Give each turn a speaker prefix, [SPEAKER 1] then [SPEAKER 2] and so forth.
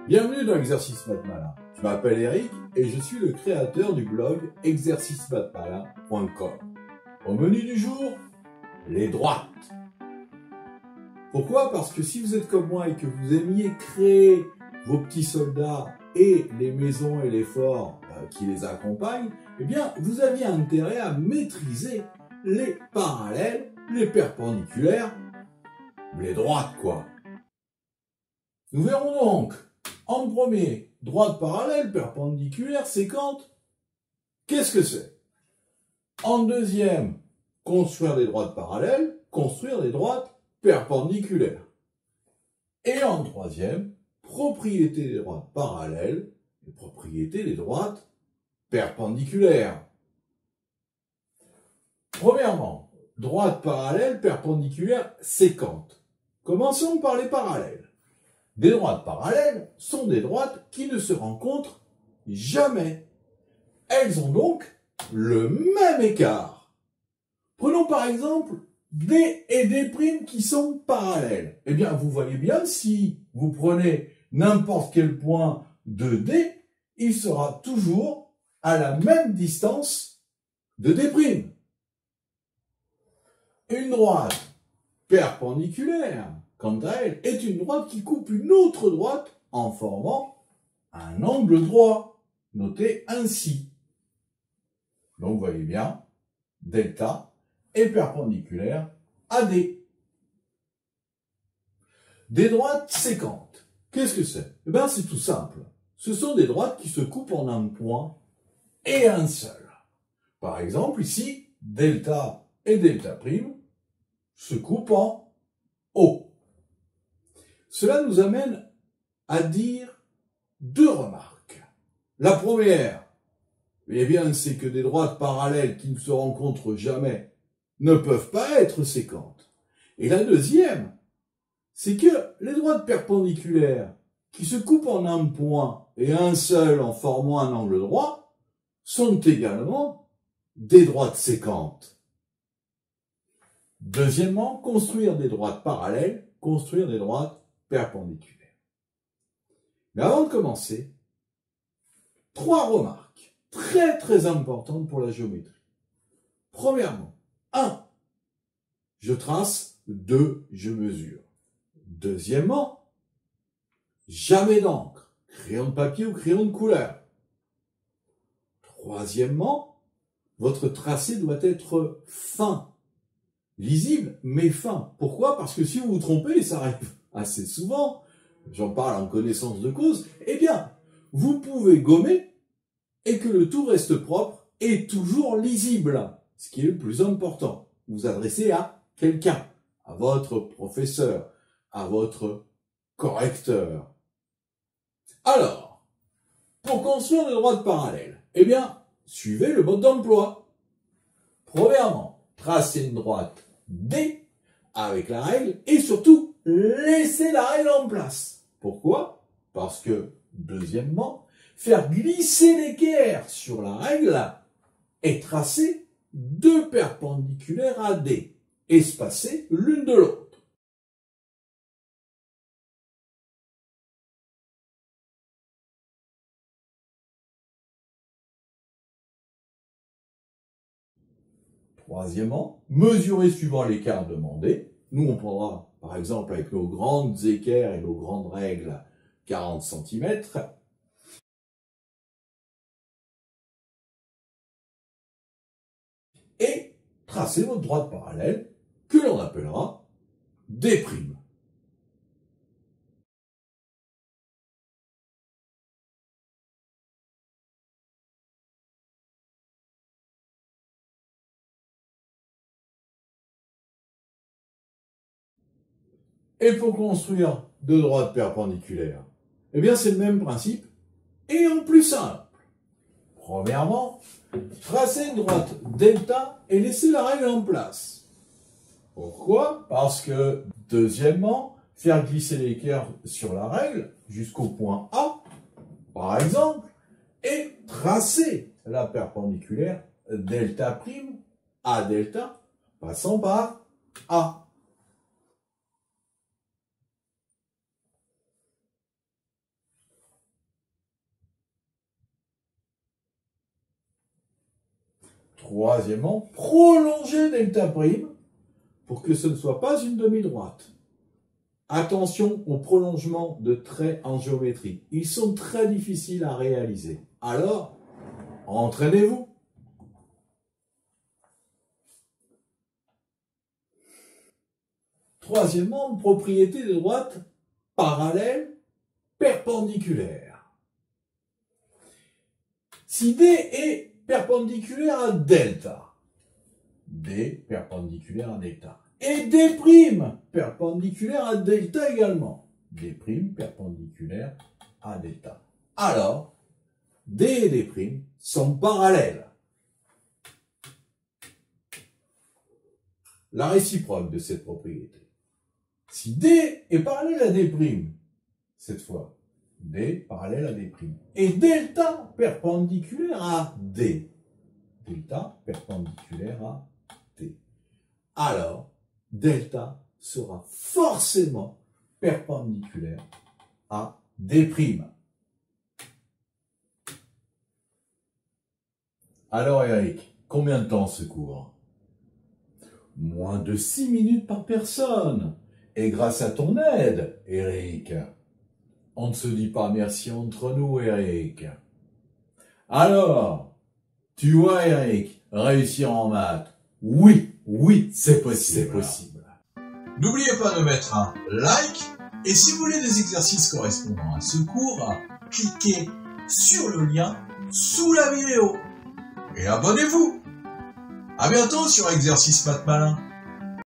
[SPEAKER 1] Bienvenue dans Exercice Maths Malin. Je m'appelle Eric et je suis le créateur du blog exercicemathsmalin.com. Au menu du jour, les droites. Pourquoi? Parce que si vous êtes comme moi et que vous aimiez créer vos petits soldats et les maisons et les forts qui les accompagnent, eh bien, vous aviez intérêt à maîtriser les parallèles, les perpendiculaires, les droites, quoi. Nous verrons donc, en premier, droite parallèle, perpendiculaire, séquente. Qu'est-ce que c'est? En deuxième, construire des droites parallèles, construire des droites perpendiculaires. Et en troisième, propriété des droites parallèles et propriété des droites perpendiculaires. Premièrement, droite parallèle, perpendiculaire, séquente. Commençons par les parallèles. Des droites parallèles sont des droites qui ne se rencontrent jamais. Elles ont donc le même écart. Prenons par exemple D et D' qui sont parallèles. Eh bien, vous voyez bien, si vous prenez n'importe quel point de D, il sera toujours à la même distance de D'. Une droite perpendiculaire, quant à elle, est une droite qui coupe une autre droite en formant un angle droit, noté ainsi. Donc, vous voyez bien, delta est perpendiculaire à D. Des droites séquentes. Qu'est-ce que c'est? Eh bien, c'est tout simple. Ce sont des droites qui se coupent en un point et un seul. Par exemple, ici, delta et delta' se coupent en O. Cela nous amène à dire deux remarques. La première, eh bien, c'est que des droites parallèles qui ne se rencontrent jamais ne peuvent pas être séquentes. Et la deuxième, c'est que les droites perpendiculaires qui se coupent en un point et un seul en formant un angle droit sont également des droites séquentes. Deuxièmement, construire des droites parallèles, construire des droites perpendiculaires. Mais avant de commencer, trois remarques très importantes pour la géométrie. Premièrement, 1. Je trace, 2. Je mesure. Deuxièmement, jamais d'encre, crayon de papier ou crayon de couleur. Troisièmement, votre tracé doit être fin. Lisible, mais fin. Pourquoi? Parce que si vous vous trompez, et ça arrive assez souvent, j'en parle en connaissance de cause, eh bien, vous pouvez gommer et que le tout reste propre et toujours lisible. Ce qui est le plus important. Vous vous adressez à quelqu'un, à votre professeur, à votre correcteur. Alors, pour construire des droites parallèles, eh bien, suivez le mode d'emploi. Premièrement, tracez une droite D avec la règle et surtout, laissez la règle en place. Pourquoi? Parce que, deuxièmement, faire glisser l'équerre sur la règle et tracer deux perpendiculaires à D, espacées l'une de l'autre. Troisièmement, mesurer suivant l'écart demandé. Nous, on prendra, par exemple, avec nos grandes équerres et nos grandes règles, 40 cm. Et tracer votre droite parallèle, que l'on appellera D'. Et pour construire deux droites perpendiculaires, eh bien c'est le même principe, et en plus simple. Premièrement, tracez une droite delta et laissez la règle en place. Pourquoi? Parce que, deuxièmement, faire glisser l'équerre sur la règle jusqu'au point A, par exemple, et tracer la perpendiculaire delta' à delta, passant par A. Troisièmement, prolonger delta prime pour que ce ne soit pas une demi-droite. Attention au prolongement de traits en géométrie. Ils sont très difficiles à réaliser. Alors, entraînez-vous. Troisièmement, propriété de droite parallèle perpendiculaire. Si D est perpendiculaire à delta, D perpendiculaire à delta, et D' perpendiculaire à delta également, D' perpendiculaire à delta, alors D et D' sont parallèles. La réciproque de cette propriété. Si D est parallèle à D', cette fois, D parallèle à D', et delta perpendiculaire à D, delta perpendiculaire à D, alors delta sera forcément perpendiculaire à D'. Alors Eric, combien de temps ce cours? Moins de 6 minutes par personne. Et grâce à ton aide, Eric. On ne se dit pas merci entre nous, Eric. Alors, tu vois, Eric, réussir en maths, oui, c'est possible. C'est possible.
[SPEAKER 2] N'oubliez pas de mettre un like, et si vous voulez des exercices correspondant à ce cours, cliquez sur le lien sous la vidéo. Et abonnez-vous. À bientôt sur Exercice Maths Malin.